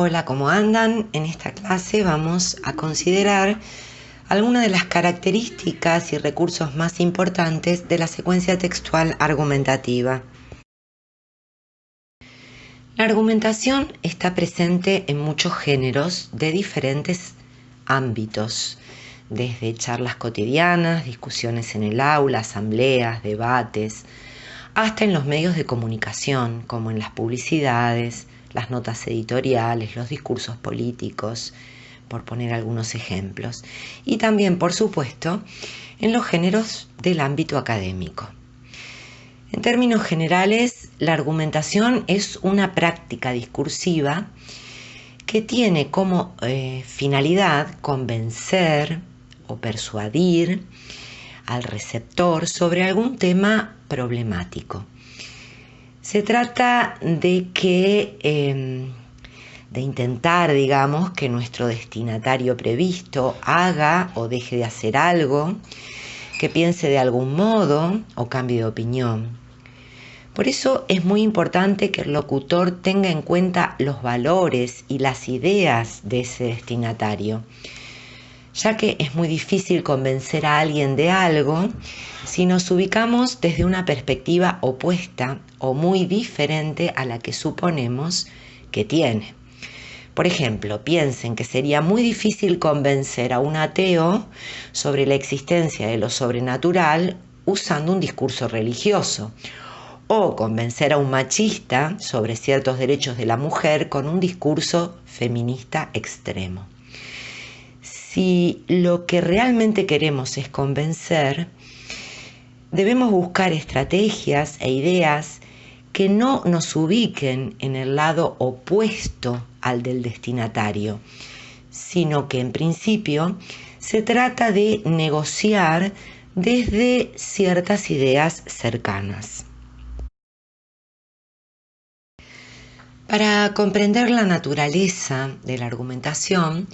Hola, ¿cómo andan? En esta clase vamos a considerar algunas de las características y recursos más importantes de la secuencia textual argumentativa. La argumentación está presente en muchos géneros de diferentes ámbitos, desde charlas cotidianas, discusiones en el aula, asambleas, debates, hasta en los medios de comunicación, como en las publicidades, las notas editoriales, los discursos políticos, por poner algunos ejemplos. Y también, por supuesto, en los géneros del ámbito académico. En términos generales, la argumentación es una práctica discursiva que tiene como finalidad convencer o persuadir al receptor sobre algún tema problemático. Se trata de intentar, que nuestro destinatario previsto haga o deje de hacer algo, que piense de algún modo o cambie de opinión. Por eso es muy importante que el locutor tenga en cuenta los valores y las ideas de ese destinatario, ya que es muy difícil convencer a alguien de algo si nos ubicamos desde una perspectiva opuesta o muy diferente a la que suponemos que tiene. Por ejemplo, piensen que sería muy difícil convencer a un ateo sobre la existencia de lo sobrenatural usando un discurso religioso, o convencer a un machista sobre ciertos derechos de la mujer con un discurso feminista extremo. Si lo que realmente queremos es convencer, debemos buscar estrategias e ideas que no nos ubiquen en el lado opuesto al del destinatario, sino que en principio se trata de negociar desde ciertas ideas cercanas. Para comprender la naturaleza de la argumentación,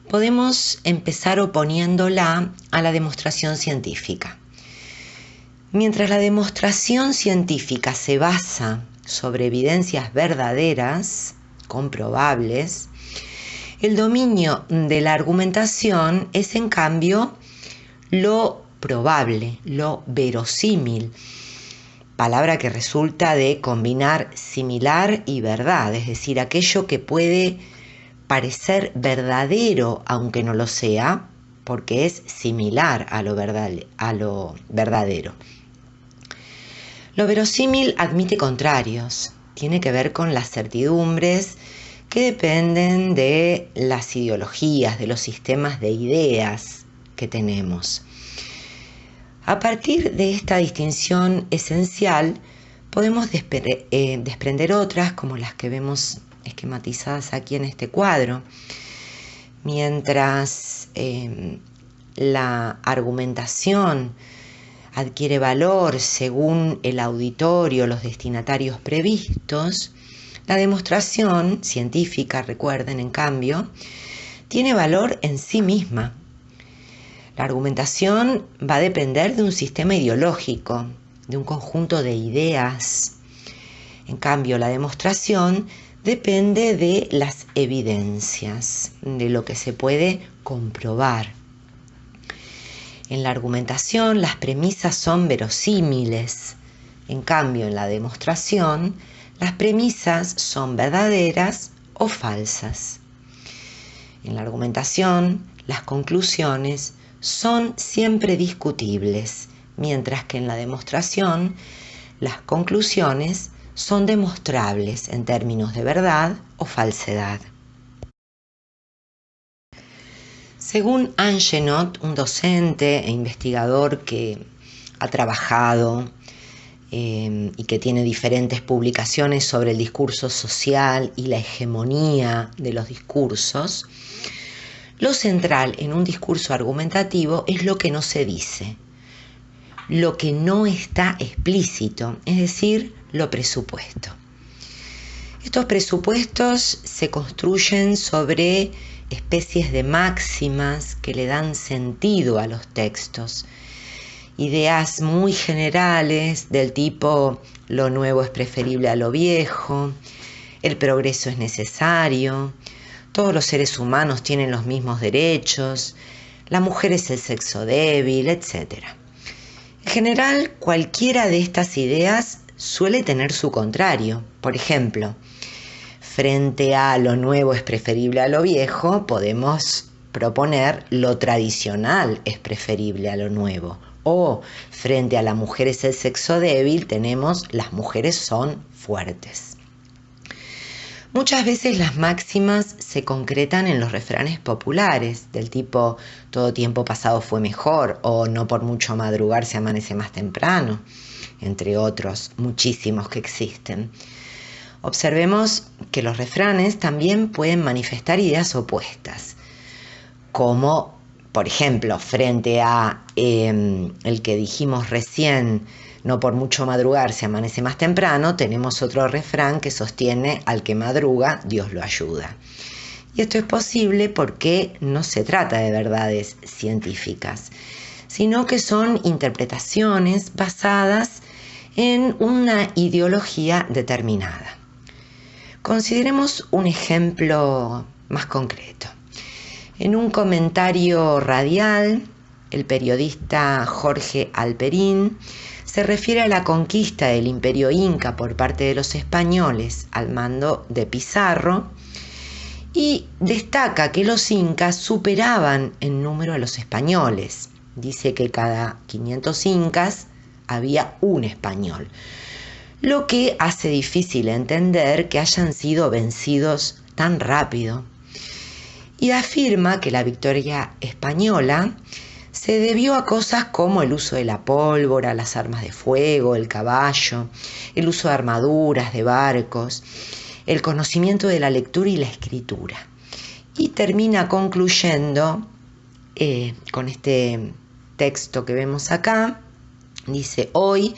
podemos empezar oponiéndola a la demostración científica. Mientras la demostración científica se basa sobre evidencias verdaderas, comprobables, el dominio de la argumentación es en cambio lo probable, lo verosímil, palabra que resulta de combinar similar y verdad, es decir, aquello que puede parecer verdadero aunque no lo sea, porque es similar a lo verdadero. Lo verosímil admite contrarios, tiene que ver con las certidumbres que dependen de las ideologías, de los sistemas de ideas que tenemos. A partir de esta distinción esencial, podemos desprender otras, como las que vemos esquematizadas aquí en este cuadro. Mientras la argumentación adquiere valor según el auditorio, los destinatarios previstos, la demostración científica, recuerden, en cambio, tiene valor en sí misma. La argumentación va a depender de un sistema ideológico, de un conjunto de ideas. En cambio, la demostración depende de las evidencias, de lo que se puede comprobar. En la argumentación, las premisas son verosímiles. En cambio, en la demostración, las premisas son verdaderas o falsas. En la argumentación, las conclusiones son siempre discutibles, mientras que en la demostración las conclusiones son demostrables en términos de verdad o falsedad. Según Anne Genot, un docente e investigador que ha trabajado y que tiene diferentes publicaciones sobre el discurso social y la hegemonía de los discursos, lo central en un discurso argumentativo es lo que no se dice, lo que no está explícito, es decir, lo presupuesto. Estos presupuestos se construyen sobre especies de máximas que le dan sentido a los textos, ideas muy generales del tipo lo nuevo es preferible a lo viejo, el progreso es necesario, todos los seres humanos tienen los mismos derechos, la mujer es el sexo débil, etc. En general, cualquiera de estas ideas suele tener su contrario. Por ejemplo, frente a lo nuevo es preferible a lo viejo, podemos proponer lo tradicional es preferible a lo nuevo. O frente a la mujer es el sexo débil, tenemos las mujeres son fuertes. Muchas veces las máximas se concretan en los refranes populares, del tipo todo tiempo pasado fue mejor o no por mucho madrugar se amanece más temprano, entre otros muchísimos que existen. Observemos que los refranes también pueden manifestar ideas opuestas, como por ejemplo, frente a el que dijimos recién, no por mucho madrugar se amanece más temprano, tenemos otro refrán que sostiene al que madruga, Dios lo ayuda. Y esto es posible porque no se trata de verdades científicas, sino que son interpretaciones basadas en una ideología determinada. Consideremos un ejemplo más concreto. En un comentario radial, el periodista Jorge Alperín se refiere a la conquista del Imperio Inca por parte de los españoles al mando de Pizarro y destaca que los incas superaban en número a los españoles. Dice que cada 500 incas había un español, lo que hace difícil entender que hayan sido vencidos tan rápido. Y afirma que la victoria española se debió a cosas como el uso de la pólvora, las armas de fuego, el caballo, el uso de armaduras, de barcos, el conocimiento de la lectura y la escritura. Y termina concluyendo con este texto que vemos acá. Dice, hoy,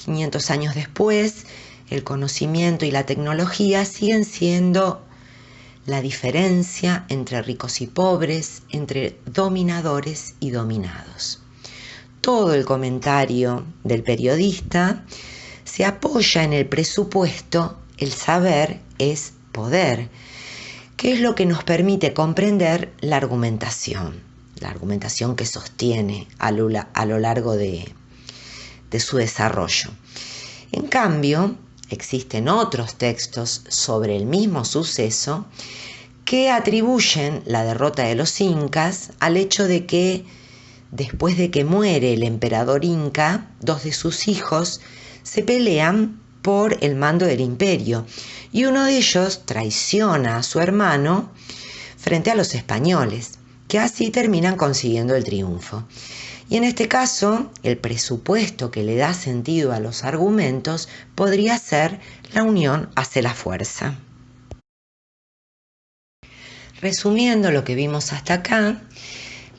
500 años después, el conocimiento y la tecnología siguen siendo la diferencia entre ricos y pobres, entre dominadores y dominados. Todo el comentario del periodista se apoya en el presupuesto el saber es poder, que es lo que nos permite comprender la argumentación que sostiene a lo largo de su desarrollo. En cambio, existen otros textos sobre el mismo suceso que atribuyen la derrota de los incas al hecho de que después de que muere el emperador inca, 2 de sus hijos se pelean por el mando del imperio y uno de ellos traiciona a su hermano frente a los españoles, que así terminan consiguiendo el triunfo. Y en este caso, el presupuesto que le da sentido a los argumentos podría ser la unión hace la fuerza. Resumiendo lo que vimos hasta acá,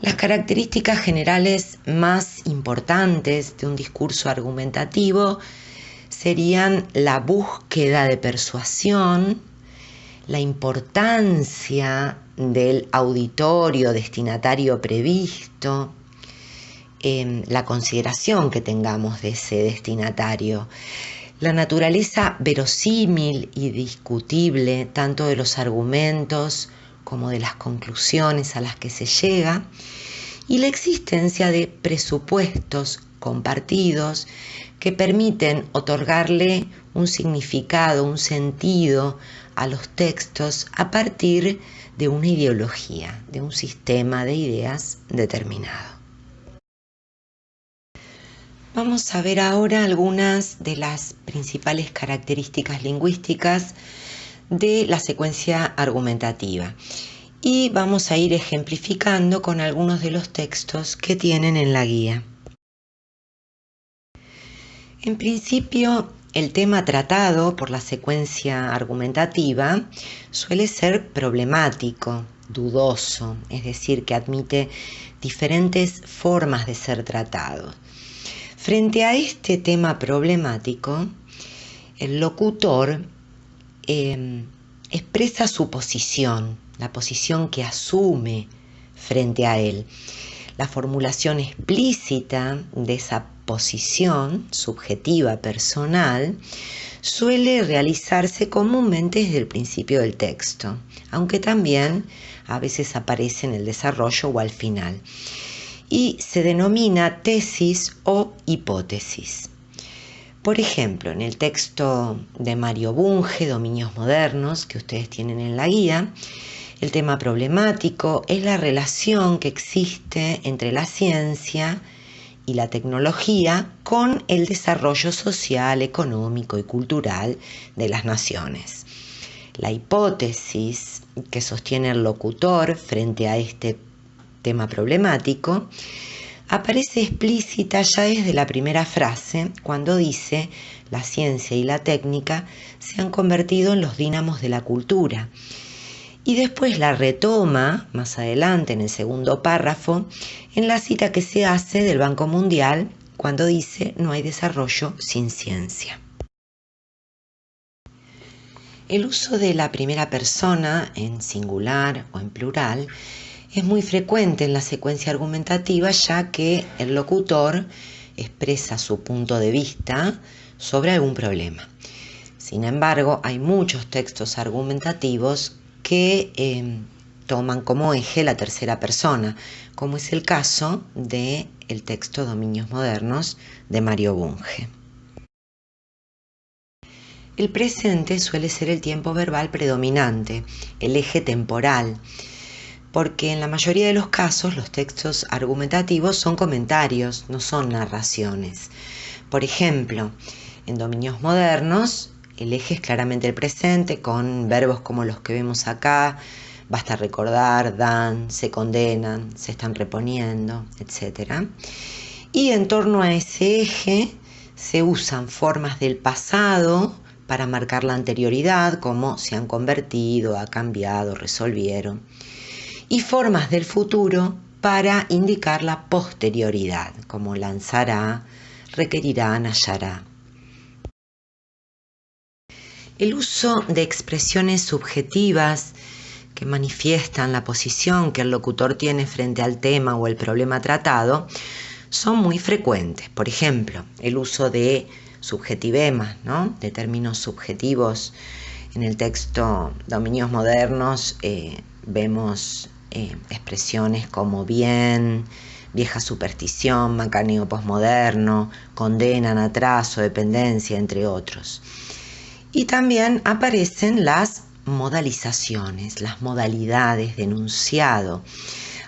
las características generales más importantes de un discurso argumentativo serían la búsqueda de persuasión, la importancia del auditorio destinatario previsto, la consideración que tengamos de ese destinatario, la naturaleza verosímil y discutible tanto de los argumentos como de las conclusiones a las que se llega, y la existencia de presupuestos compartidos que permiten otorgarle un significado, un sentido a los textos a partir de una ideología, de un sistema de ideas determinado. Vamos a ver ahora algunas de las principales características lingüísticas de la secuencia argumentativa y vamos a ir ejemplificando con algunos de los textos que tienen en la guía. En principio, el tema tratado por la secuencia argumentativa suele ser problemático, dudoso, es decir, que admite diferentes formas de ser tratado. Frente a este tema problemático, el locutor expresa su posición, la posición que asume frente a él. La formulación explícita de esa posición subjetiva personal suele realizarse comúnmente desde el principio del texto, aunque también a veces aparece en el desarrollo o al final, y se denomina tesis o hipótesis. Por ejemplo, en el texto de Mario Bunge, Dominios Modernos, que ustedes tienen en la guía, el tema problemático es la relación que existe entre la ciencia y la tecnología con el desarrollo social, económico y cultural de las naciones. La hipótesis que sostiene el locutor frente a este tema problemático aparece explícita ya desde la primera frase, cuando dice: la ciencia y la técnica se han convertido en los dínamos de la cultura. Y después la retoma más adelante en el segundo párrafo en la cita que se hace del Banco Mundial cuando dice: no hay desarrollo sin ciencia. El uso de la primera persona en singular o en plural es muy frecuente en la secuencia argumentativa, ya que el locutor expresa su punto de vista sobre algún problema. Sin embargo, hay muchos textos argumentativos que toman como eje la tercera persona, como es el caso del texto Dominios Modernos de Mario Bunge. El presente suele ser el tiempo verbal predominante, el eje temporal, porque en la mayoría de los casos los textos argumentativos son comentarios, no son narraciones. Por ejemplo, en Dominios Modernos el eje es claramente el presente, con verbos como los que vemos acá: basta recordar, dan, se condenan, se están reponiendo, etc. Y en torno a ese eje se usan formas del pasado para marcar la anterioridad, como se han convertido, ha cambiado, resolvieron, y formas del futuro para indicar la posterioridad, como lanzará, requerirán, hallará. El uso de expresiones subjetivas que manifiestan la posición que el locutor tiene frente al tema o el problema tratado son muy frecuentes. Por ejemplo, el uso de subjetivemas, ¿no?, de términos subjetivos. En el texto Dominios Modernos vemos expresiones como bien, vieja superstición, macaneo posmoderno, condenan, atraso, dependencia, entre otros. Y también aparecen las modalizaciones, las modalidades de enunciado,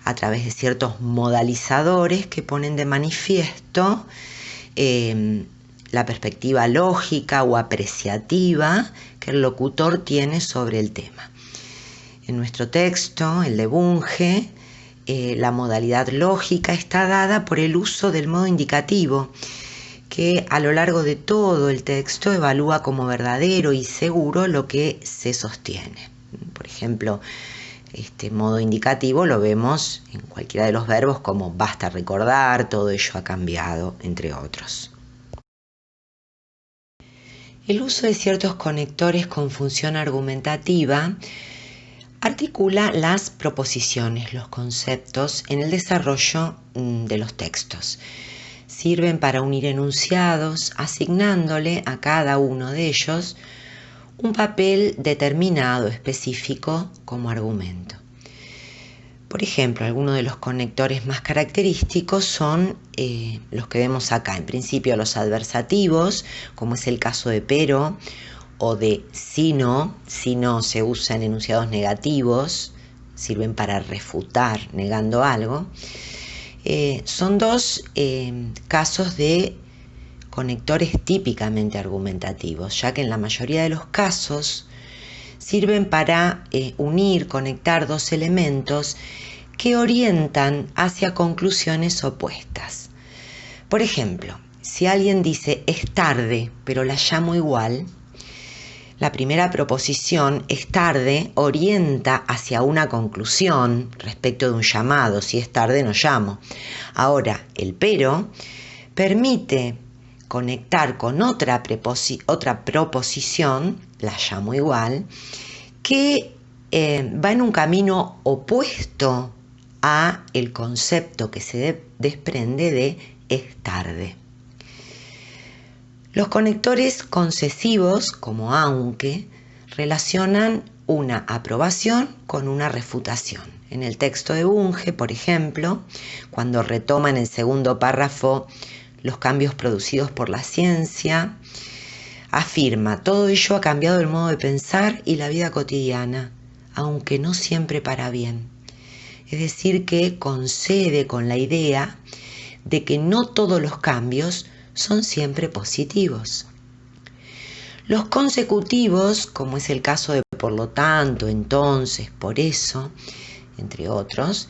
a través de ciertos modalizadores que ponen de manifiesto la perspectiva lógica o apreciativa que el locutor tiene sobre el tema. En nuestro texto, el de Bunge, la modalidad lógica está dada por el uso del modo indicativo, que a lo largo de todo el texto evalúa como verdadero y seguro lo que se sostiene. Por ejemplo, este modo indicativo lo vemos en cualquiera de los verbos como basta recordar, todo ello ha cambiado, entre otros. El uso de ciertos conectores con función argumentativa articula las proposiciones, los conceptos en el desarrollo de los textos. Sirven para unir enunciados, asignándole a cada uno de ellos un papel determinado, específico, como argumento. Por ejemplo, algunos de los conectores más característicos son los que vemos acá. En principio, los adversativos, como es el caso de pero o de si no se usa en enunciados negativos, sirven para refutar negando algo. Son dos casos de conectores típicamente argumentativos, ya que en la mayoría de los casos sirven para unir, conectar dos elementos que orientan hacia conclusiones opuestas. Por ejemplo, si alguien dice es tarde, pero la llamo igual, la primera proposición, es tarde, orienta hacia una conclusión respecto de un llamado. Si es tarde, no llamo. Ahora, el pero permite conectar con otra proposición, la llamo igual, que va en un camino opuesto a el concepto que se desprende de es tarde. Los conectores concesivos, como aunque, relacionan una aprobación con una refutación. En el texto de Bunge, por ejemplo, cuando retoma en el segundo párrafo los cambios producidos por la ciencia, afirma: todo ello ha cambiado el modo de pensar y la vida cotidiana, aunque no siempre para bien. Es decir, que concede con la idea de que no todos los cambios son siempre positivos. Los consecutivos, como es el caso de por lo tanto, entonces, por eso, entre otros,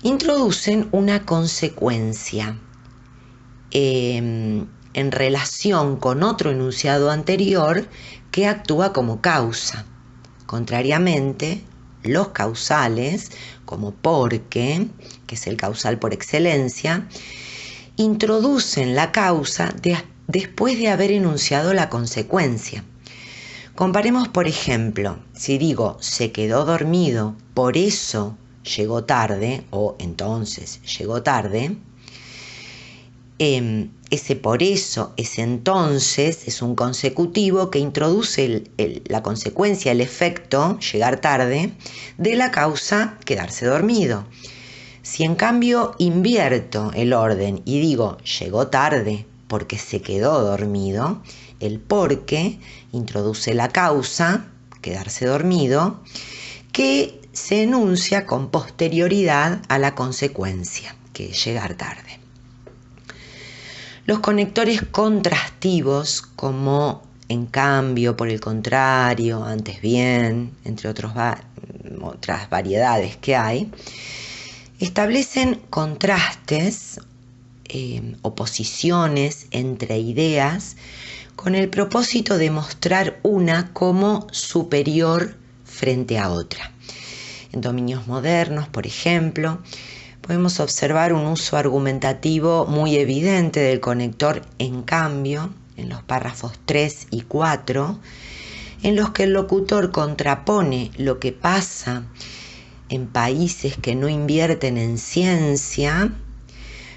introducen una consecuencia en relación con otro enunciado anterior que actúa como causa. Contrariamente, los causales, como porque, que es el causal por excelencia, introducen la causa después de haber enunciado la consecuencia. Comparemos, por ejemplo, si digo se quedó dormido, por eso llegó tarde, o entonces llegó tarde, ese por eso, ese entonces, es un consecutivo que introduce la consecuencia, el efecto, llegar tarde, de la causa, quedarse dormido. Si en cambio invierto el orden y digo llegó tarde porque se quedó dormido, el porque introduce la causa, quedarse dormido, que se enuncia con posterioridad a la consecuencia, que es llegar tarde. Los conectores contrastivos, como en cambio, por el contrario, antes bien, entre otras variedades que hay, establecen contrastes, oposiciones entre ideas con el propósito de mostrar una como superior frente a otra. En dominios modernos, por ejemplo, podemos observar un uso argumentativo muy evidente del conector en cambio, en los párrafos 3 y 4, en los que el locutor contrapone lo que pasa en países que no invierten en ciencia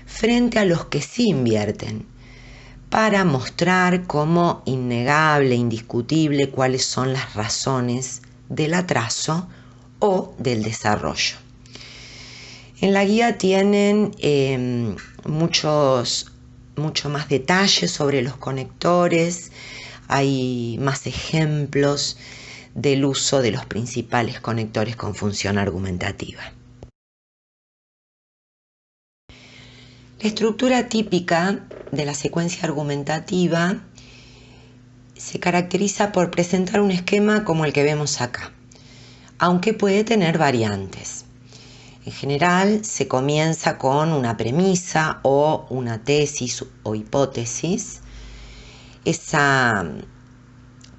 frente a los que sí invierten, para mostrar como innegable, indiscutible, cuáles son las razones del atraso o del desarrollo. En la guía tienen mucho más detalles sobre los conectores, hay más ejemplos del uso de los principales conectores con función argumentativa. La estructura típica de la secuencia argumentativa se caracteriza por presentar un esquema como el que vemos acá, aunque puede tener variantes. En general, se comienza con una premisa o una tesis o hipótesis. Esa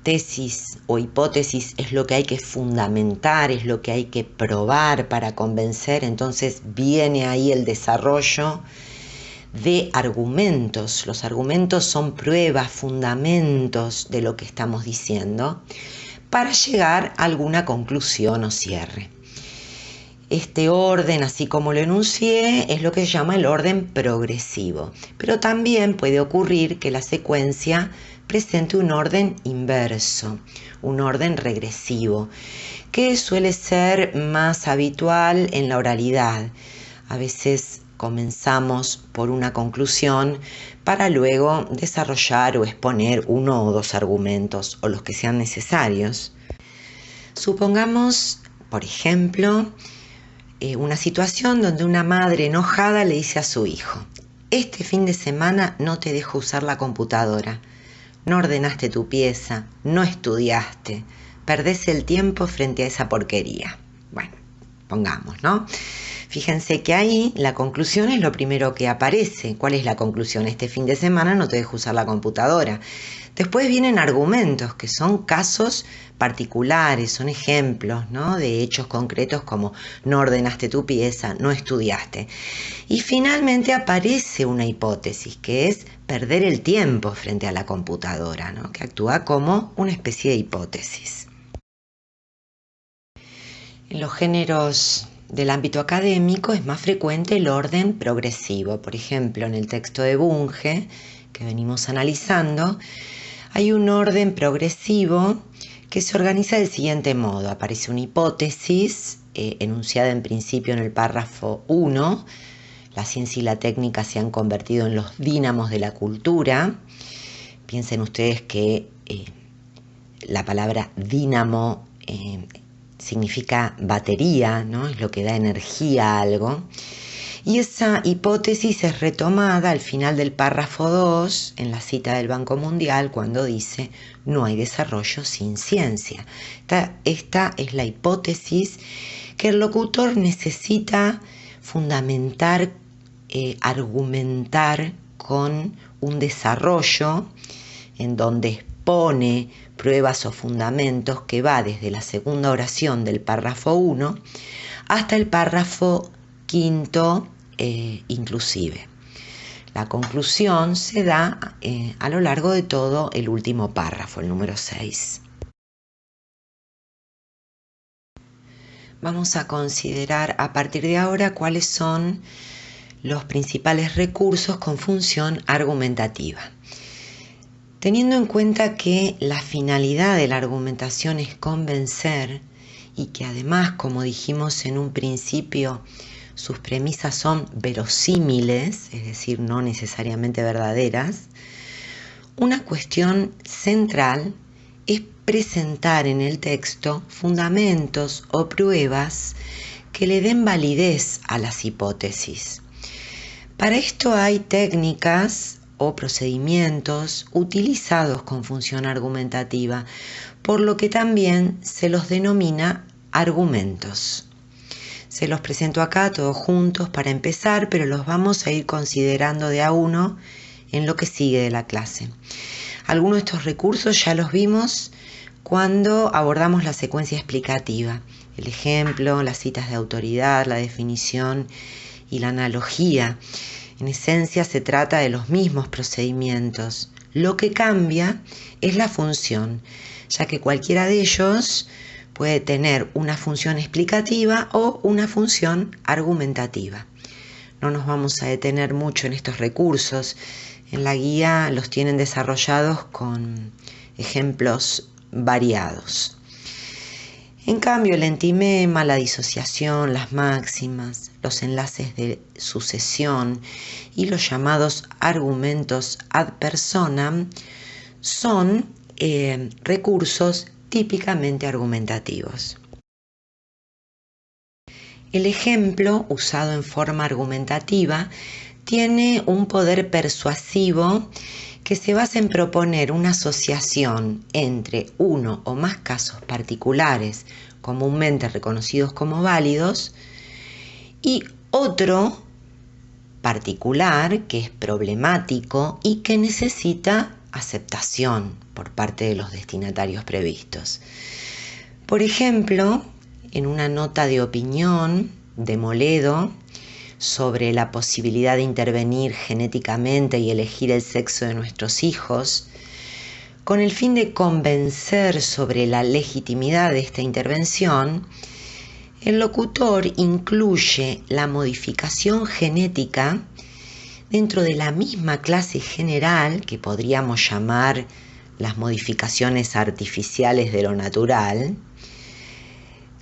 tesis o hipótesis es lo que hay que fundamentar, es lo que hay que probar para convencer. Entonces viene ahí el desarrollo de argumentos. Los argumentos son pruebas, fundamentos de lo que estamos diciendo para llegar a alguna conclusión o cierre. Este orden, así como lo enuncié, es lo que se llama el orden progresivo. Pero también puede ocurrir que la secuencia presente un orden inverso, un orden regresivo, que suele ser más habitual en la oralidad. A veces comenzamos por una conclusión para luego desarrollar o exponer uno o dos argumentos o los que sean necesarios. Supongamos, por ejemplo, una situación donde una madre enojada le dice a su hijo: este fin de semana no te dejo usar la computadora, no ordenaste tu pieza, no estudiaste, perdés el tiempo frente a esa porquería. Bueno, pongamos, ¿no? Fíjense que ahí la conclusión es lo primero que aparece. ¿Cuál es la conclusión? Este fin de semana no te dejo usar la computadora. Después vienen argumentos, que son casos particulares, son ejemplos, ¿no?, de hechos concretos como no ordenaste tu pieza, no estudiaste. Y finalmente aparece una hipótesis, que es perder el tiempo frente a la computadora, ¿no?, que actúa como una especie de hipótesis. En los géneros del ámbito académico es más frecuente el orden progresivo. Por ejemplo, en el texto de Bunge, que venimos analizando, hay un orden progresivo que se organiza del siguiente modo. Aparece una hipótesis enunciada en principio en el párrafo 1. La ciencia y la técnica se han convertido en los dínamos de la cultura. Piensen ustedes que la palabra dínamo significa batería, ¿no? Es lo que da energía a algo. Y esa hipótesis es retomada al final del párrafo 2 en la cita del Banco Mundial cuando dice no hay desarrollo sin ciencia. Esta es la hipótesis que el locutor necesita fundamentar, argumentar con un desarrollo en donde expone pruebas o fundamentos que va desde la segunda oración del párrafo 1 hasta el párrafo 5 inclusive. La conclusión se da a lo largo de todo el último párrafo, el número 6. Vamos a considerar a partir de ahora cuáles son los principales recursos con función argumentativa. Teniendo en cuenta que la finalidad de la argumentación es convencer y que además, como dijimos en un principio, sus premisas son verosímiles, es decir, no necesariamente verdaderas, una cuestión central es presentar en el texto fundamentos o pruebas que le den validez a las hipótesis. Para esto hay técnicas o procedimientos utilizados con función argumentativa, por lo que también se los denomina argumentos. Se los presento acá todos juntos para empezar, pero los vamos a ir considerando de a uno en lo que sigue de la clase. Algunos de estos recursos ya los vimos cuando abordamos la secuencia explicativa. El ejemplo, las citas de autoridad, la definición y la analogía. En esencia se trata de los mismos procedimientos. Lo que cambia es la función, ya que cualquiera de ellos puede tener una función explicativa o una función argumentativa. No nos vamos a detener mucho en estos recursos. En la guía los tienen desarrollados con ejemplos variados. En cambio, el entimema, la disociación, las máximas, los enlaces de sucesión y los llamados argumentos ad personam son recursos típicamente argumentativos. El ejemplo, usado en forma argumentativa, tiene un poder persuasivo que se basa en proponer una asociación entre uno o más casos particulares comúnmente reconocidos como válidos y otro particular que es problemático y que necesita aceptación por parte de los destinatarios previstos. Por ejemplo, en una nota de opinión de Moledo sobre la posibilidad de intervenir genéticamente y elegir el sexo de nuestros hijos, con el fin de convencer sobre la legitimidad de esta intervención, el locutor incluye la modificación genética dentro de la misma clase general que podríamos llamar las modificaciones artificiales de lo natural.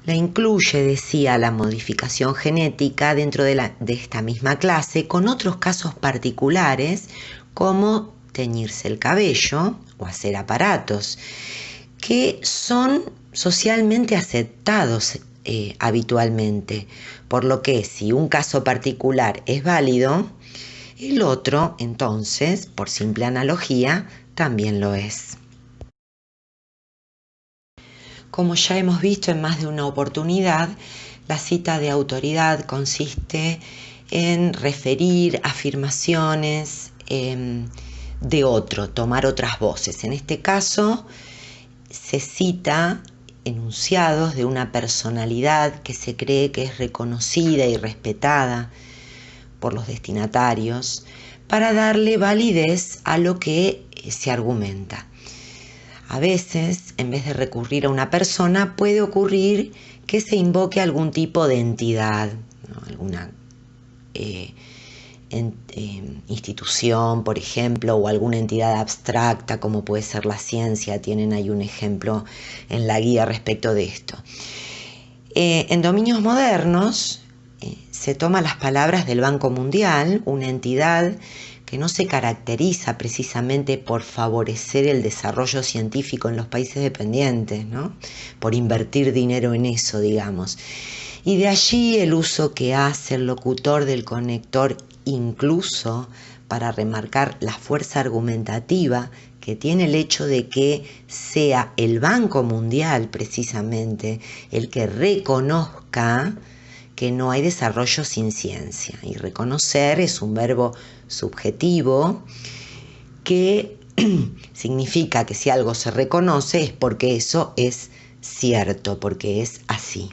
La incluye, decía, la modificación genética dentro de esta misma clase con otros casos particulares como teñirse el cabello o hacer aparatos, que son socialmente aceptados habitualmente, por lo que si un caso particular es válido, el otro, entonces, por simple analogía, también lo es. Como ya hemos visto en más de una oportunidad, la cita de autoridad consiste en referir afirmaciones de otro, tomar otras voces. En este caso, se cita enunciados de una personalidad que se cree que es reconocida y respetada por los destinatarios para darle validez a lo que se argumenta. A veces, en vez de recurrir a una persona, puede ocurrir que se invoque algún tipo de entidad, ¿no? Alguna institución, por ejemplo, o alguna entidad abstracta, como puede ser la ciencia. Tienen ahí un ejemplo en la guía respecto de esto. En dominios modernos se toman las palabras del Banco Mundial, una entidad que no se caracteriza precisamente por favorecer el desarrollo científico en los países dependientes, ¿no? Por invertir dinero en eso, digamos. Y de allí el uso que hace el locutor del conector, incluso para remarcar la fuerza argumentativa que tiene el hecho de que sea el Banco Mundial precisamente el que reconozca que no hay desarrollo sin ciencia. Y reconocer es un verbo subjetivo que significa que si algo se reconoce es porque eso es cierto, porque es así.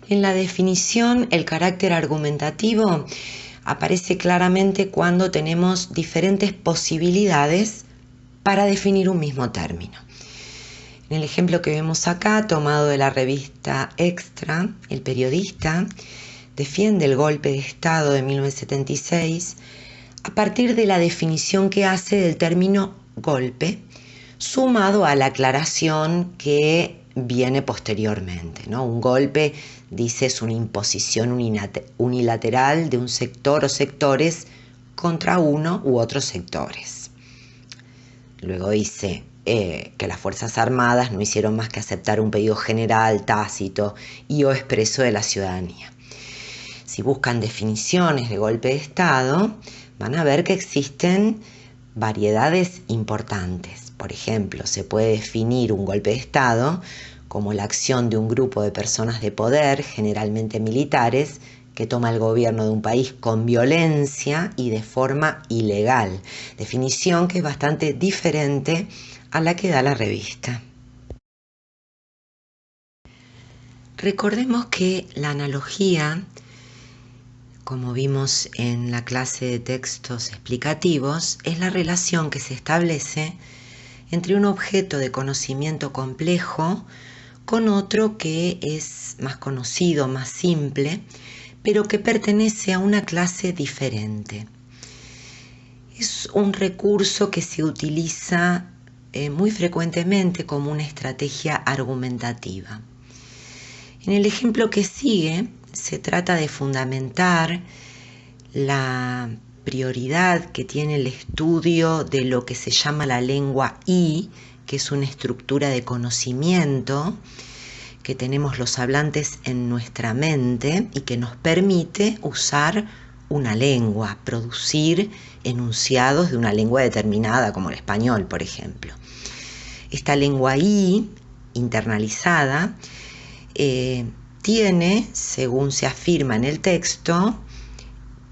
En la definición, el carácter argumentativo aparece claramente cuando tenemos diferentes posibilidades para definir un mismo término. En el ejemplo que vemos acá, tomado de la revista Extra, el periodista defiende el golpe de Estado de 1976 a partir de la definición que hace del término golpe, sumado a la aclaración que viene posteriormente, ¿no? Un golpe, dice, es una imposición unilateral de un sector o sectores contra uno u otros sectores. Luego dice que las Fuerzas Armadas no hicieron más que aceptar un pedido general, tácito y o expreso de la ciudadanía. Si buscan definiciones de golpe de Estado, van a ver que existen variedades importantes. Por ejemplo, se puede definir un golpe de Estado como la acción de un grupo de personas de poder, generalmente militares, que toma el gobierno de un país con violencia y de forma ilegal. Definición que es bastante diferente a la que da la revista. Recordemos que la analogía, como vimos en la clase de textos explicativos, es la relación que se establece entre un objeto de conocimiento complejo con otro que es más conocido, más simple, pero que pertenece a una clase diferente. Es un recurso que se utiliza muy frecuentemente como una estrategia argumentativa. En el ejemplo que sigue, se trata de fundamentar la prioridad que tiene el estudio de lo que se llama la lengua I, que es una estructura de conocimiento que tenemos los hablantes en nuestra mente y que nos permite usar una lengua, producir enunciados de una lengua determinada, como el español, por ejemplo. Esta lengua I, internalizada, tiene, según se afirma en el texto,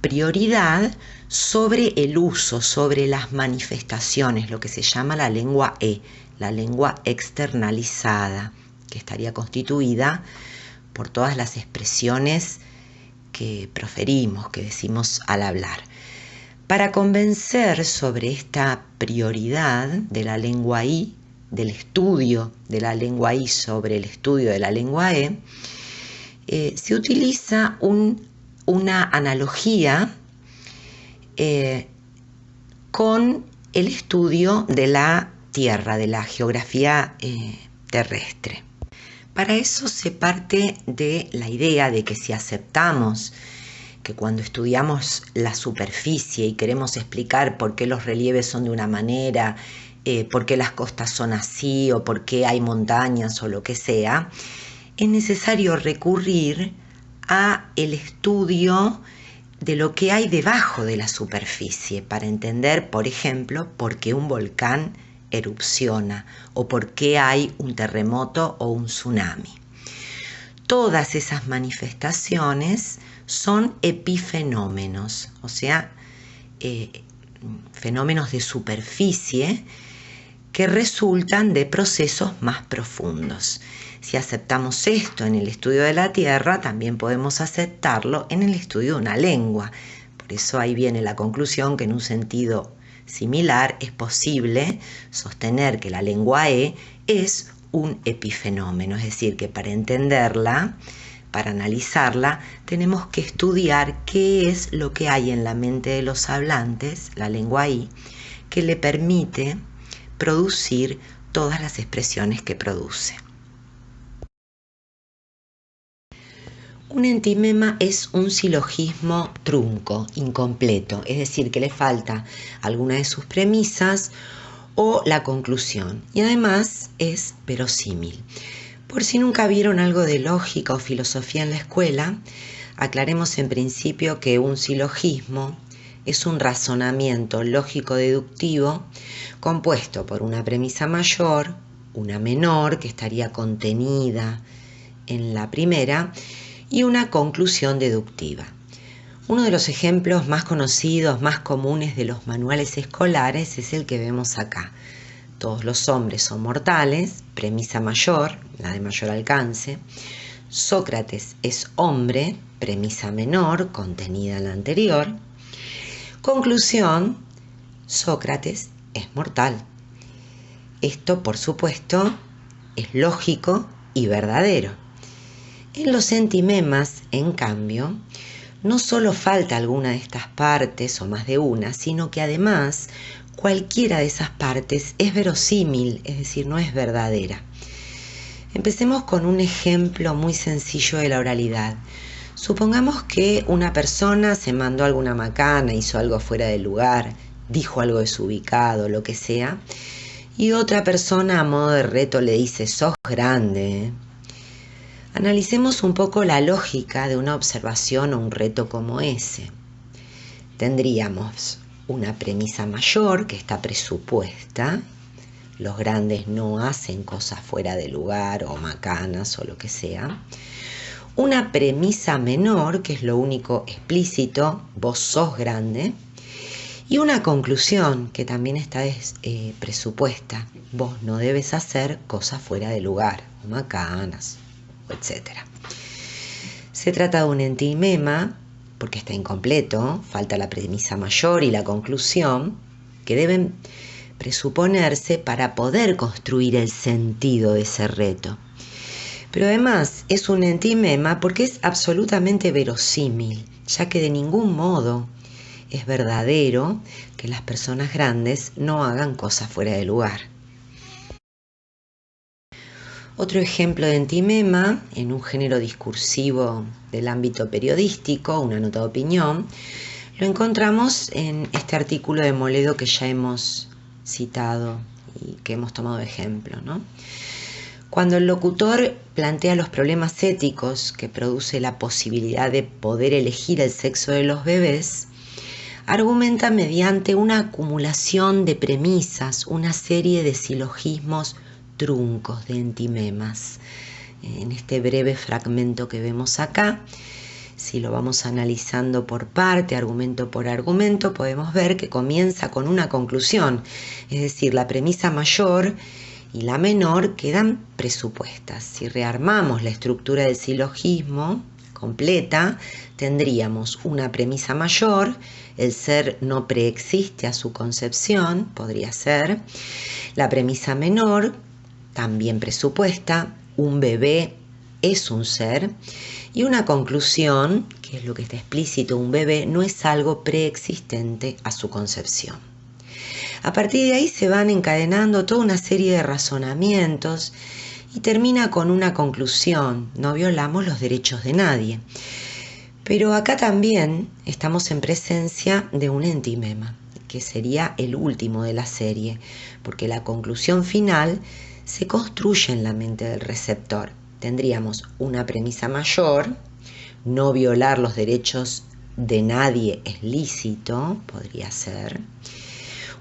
prioridad sobre el uso, sobre las manifestaciones, lo que se llama la lengua E, la lengua externalizada, que estaría constituida por todas las expresiones que proferimos, que decimos al hablar. Para convencer sobre esta prioridad de la lengua I, del estudio de la lengua I sobre el estudio de la lengua E, se utiliza una analogía con el estudio de la Tierra, de la geografía terrestre. Para eso se parte de la idea de que si aceptamos que cuando estudiamos la superficie y queremos explicar por qué los relieves son de una manera, por qué las costas son así o por qué hay montañas o lo que sea, es necesario recurrir a el estudio de lo que hay debajo de la superficie para entender, por ejemplo, por qué un volcán erupciona o por qué hay un terremoto o un tsunami. Todas esas manifestaciones son epifenómenos, o sea, fenómenos de superficie que resultan de procesos más profundos. Si aceptamos esto en el estudio de la Tierra, también podemos aceptarlo en el estudio de una lengua. Por eso ahí viene la conclusión que en un sentido similar, es posible sostener que la lengua E es un epifenómeno, es decir, que para entenderla, para analizarla, tenemos que estudiar qué es lo que hay en la mente de los hablantes, la lengua I, que le permite producir todas las expresiones que produce. Un entimema es un silogismo trunco, incompleto, es decir, que le falta alguna de sus premisas o la conclusión, y además es verosímil. Por si nunca vieron algo de lógica o filosofía en la escuela, aclaremos en principio que un silogismo es un razonamiento lógico-deductivo compuesto por una premisa mayor, una menor que estaría contenida en la primera y una conclusión deductiva. Uno de los ejemplos más conocidos, más comunes de los manuales escolares es el que vemos acá. Todos los hombres son mortales, premisa mayor, la de mayor alcance. Sócrates es hombre, premisa menor, contenida en la anterior. Conclusión, Sócrates es mortal. Esto, por supuesto, es lógico y verdadero. En los entimemas, en cambio, no solo falta alguna de estas partes o más de una, sino que además cualquiera de esas partes es verosímil, es decir, no es verdadera. Empecemos con un ejemplo muy sencillo de la oralidad. Supongamos que una persona se mandó alguna macana, hizo algo fuera de lugar, dijo algo desubicado, lo que sea, y otra persona a modo de reto le dice, sos grande. Analicemos un poco la lógica de una observación o un reto como ese. Tendríamos una premisa mayor que está presupuesta. Los grandes no hacen cosas fuera de lugar o macanas o lo que sea. Una premisa menor, que es lo único explícito, vos sos grande. Y una conclusión que también está presupuesta. Vos no debes hacer cosas fuera de lugar, macanas, etc. Se trata de un entimema porque está incompleto, falta la premisa mayor y la conclusión que deben presuponerse para poder construir el sentido de ese reto. Pero además es un entimema porque es absolutamente verosímil, ya que de ningún modo es verdadero que las personas grandes no hagan cosas fuera de lugar. Otro ejemplo de entimema, en un género discursivo del ámbito periodístico, una nota de opinión, lo encontramos en este artículo de Moledo que ya hemos citado y que hemos tomado de ejemplo, ¿no? Cuando el locutor plantea los problemas éticos que produce la posibilidad de poder elegir el sexo de los bebés, argumenta mediante una acumulación de premisas, una serie de silogismos truncos, de entimemas. En este breve fragmento que vemos acá, si lo vamos analizando por parte, argumento por argumento, podemos ver que comienza con una conclusión, es decir, la premisa mayor y la menor quedan presupuestas. Si rearmamos la estructura del silogismo completa, tendríamos una premisa mayor, el ser no preexiste a su concepción, podría ser. La premisa menor, también presupuesta, un bebé es un ser. Y una conclusión, que es lo que está explícito, un bebé no es algo preexistente a su concepción. A partir de ahí se van encadenando toda una serie de razonamientos y termina con una conclusión: no violamos los derechos de nadie. Pero acá también estamos en presencia de un entimema, que sería el último de la serie, porque la conclusión final se construye en la mente del receptor. Tendríamos una premisa mayor, no violar los derechos de nadie es lícito, podría ser.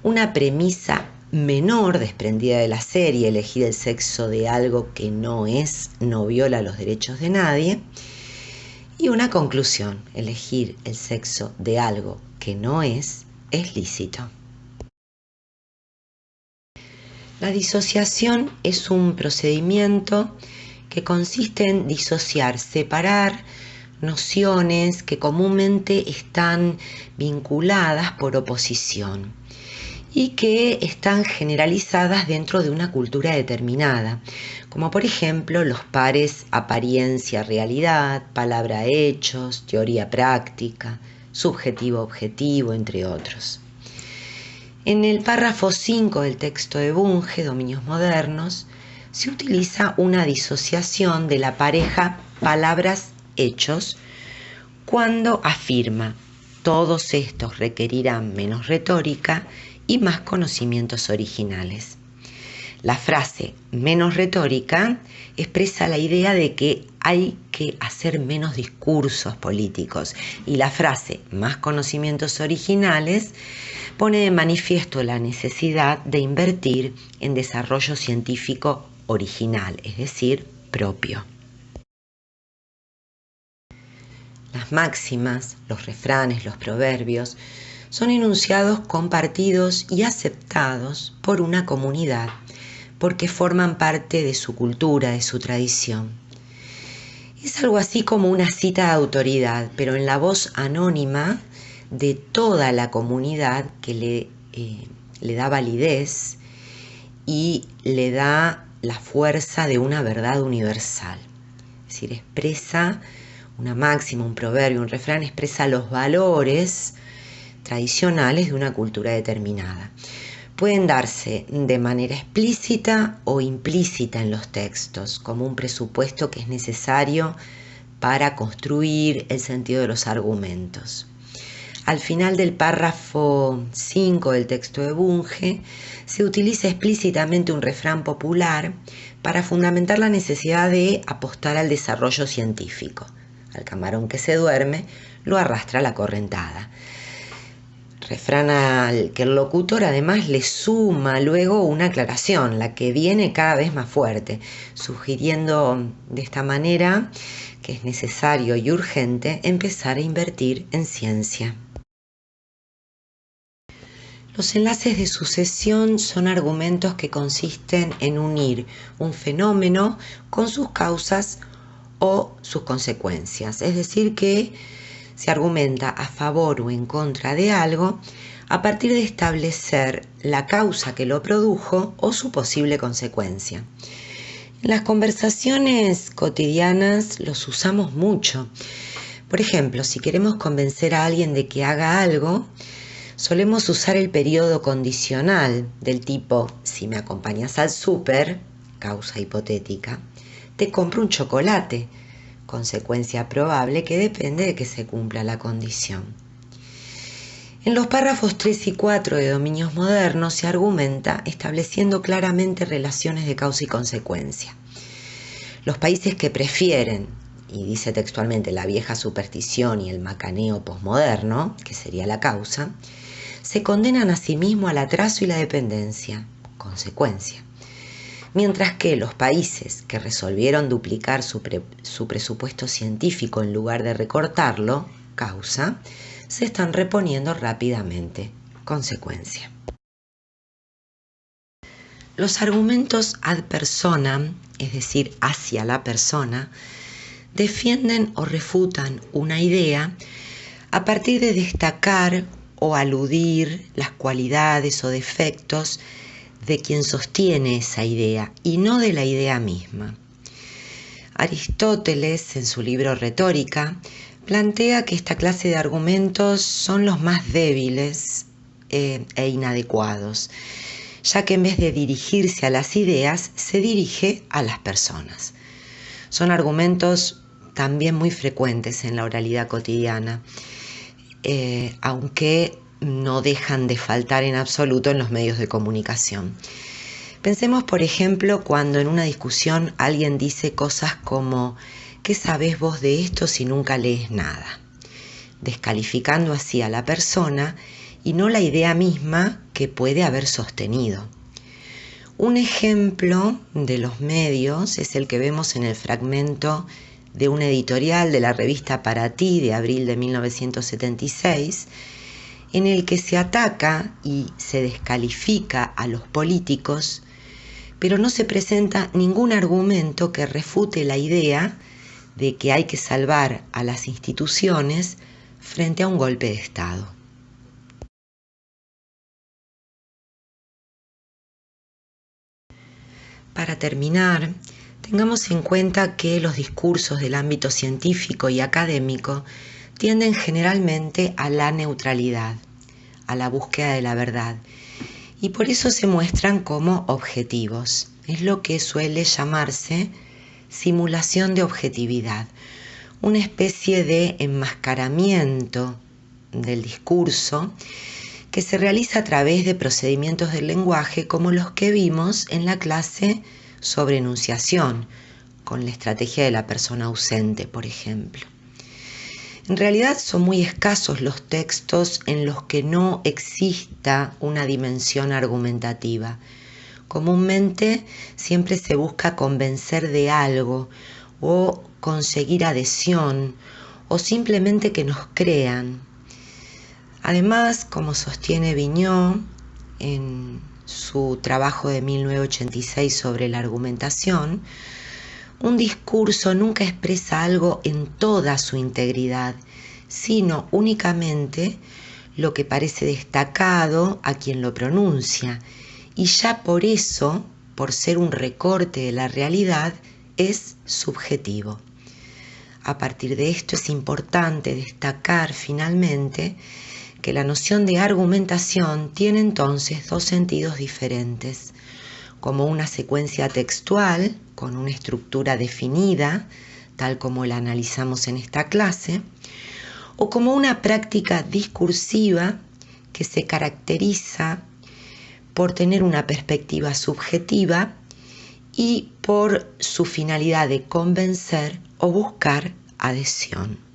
Una premisa menor desprendida de la serie, elegir el sexo de algo que no es, no viola los derechos de nadie. Y una conclusión, elegir el sexo de algo que no es lícito. La disociación es un procedimiento que consiste en disociar, separar nociones que comúnmente están vinculadas por oposición. y que están generalizadas dentro de una cultura determinada, como por ejemplo los pares apariencia-realidad, palabra-hechos, teoría-práctica, subjetivo-objetivo, entre otros. En el párrafo 5 del texto de Bunge, Dominios Modernos, se utiliza una disociación de la pareja palabras-hechos cuando afirma: todos estos requerirán menos retórica y más conocimientos originales. La frase menos retórica expresa la idea de que hay que hacer menos discursos políticos, y la frase más conocimientos originales pone de manifiesto la necesidad de invertir en desarrollo científico original, es decir, propio. Las máximas, los refranes, los proverbios son enunciados compartidos y aceptados por una comunidad porque forman parte de su cultura, de su tradición. Es algo así como una cita de autoridad, pero en la voz anónima de toda la comunidad que le da validez y le da la fuerza de una verdad universal. Es decir, expresa una máxima, un proverbio, un refrán, expresa los valores tradicionales de una cultura determinada. Pueden darse de manera explícita o implícita en los textos, como un presupuesto que es necesario para construir el sentido de los argumentos. Al final del párrafo 5 del texto de Bunge, se utiliza explícitamente un refrán popular para fundamentar la necesidad de apostar al desarrollo científico. Al camarón que se duerme, lo arrastra la correntada. Refrán al que el locutor además le suma luego una aclaración, la que viene cada vez más fuerte, sugiriendo de esta manera que es necesario y urgente empezar a invertir en ciencia. Los enlaces de sucesión son argumentos que consisten en unir un fenómeno con sus causas o sus consecuencias, es decir, que se argumenta a favor o en contra de algo a partir de establecer la causa que lo produjo o su posible consecuencia. En las conversaciones cotidianas los usamos mucho. Por ejemplo, si queremos convencer a alguien de que haga algo, solemos usar el periodo condicional del tipo: si me acompañas al súper, causa hipotética, te compro un chocolate, consecuencia probable que depende de que se cumpla la condición. En los párrafos 3 y 4 de Dominios Modernos se argumenta estableciendo claramente relaciones de causa y consecuencia. Los países que prefieren, y dice textualmente, la vieja superstición y el macaneo posmoderno, que sería la causa, se condenan a sí mismos al atraso y la dependencia, consecuencia. Mientras que los países que resolvieron duplicar su presupuesto científico en lugar de recortarlo, causa, se están reponiendo rápidamente, consecuencia. Los argumentos ad personam, es decir, hacia la persona, defienden o refutan una idea a partir de destacar o aludir las cualidades o defectos de quien sostiene esa idea y no de la idea misma. Aristóteles, en su libro Retórica, plantea que esta clase de argumentos son los más débiles e inadecuados, ya que en vez de dirigirse a las ideas, se dirige a las personas. Son argumentos también muy frecuentes en la oralidad cotidiana, aunque no dejan de faltar en absoluto en los medios de comunicación. Pensemos, por ejemplo, cuando en una discusión alguien dice cosas como: ¿qué sabés vos de esto si nunca lees nada?, descalificando así a la persona y no la idea misma que puede haber sostenido. Un ejemplo de los medios es el que vemos en el fragmento de un editorial de la revista Para Ti de abril de 1976, en el que se ataca y se descalifica a los políticos, pero no se presenta ningún argumento que refute la idea de que hay que salvar a las instituciones frente a un golpe de Estado. para terminar, tengamos en cuenta que los discursos del ámbito científico y académico tienden generalmente a la neutralidad, a la búsqueda de la verdad, y por eso se muestran como objetivos. Es lo que suele llamarse simulación de objetividad, una especie de enmascaramiento del discurso que se realiza a través de procedimientos del lenguaje como los que vimos en la clase sobre enunciación, con la estrategia de la persona ausente, por ejemplo. En realidad son muy escasos los textos en los que no exista una dimensión argumentativa. Comúnmente siempre se busca convencer de algo o conseguir adhesión o simplemente que nos crean. Además, como sostiene Vigneault en su trabajo de 1986 sobre la argumentación, un discurso nunca expresa algo en toda su integridad, sino únicamente lo que parece destacado a quien lo pronuncia, y ya por eso, por ser un recorte de la realidad, es subjetivo. A partir de esto es importante destacar finalmente que la noción de argumentación tiene entonces dos sentidos diferentes, como una secuencia textual con una estructura definida, tal como la analizamos en esta clase, o como una práctica discursiva que se caracteriza por tener una perspectiva subjetiva y por su finalidad de convencer o buscar adhesión.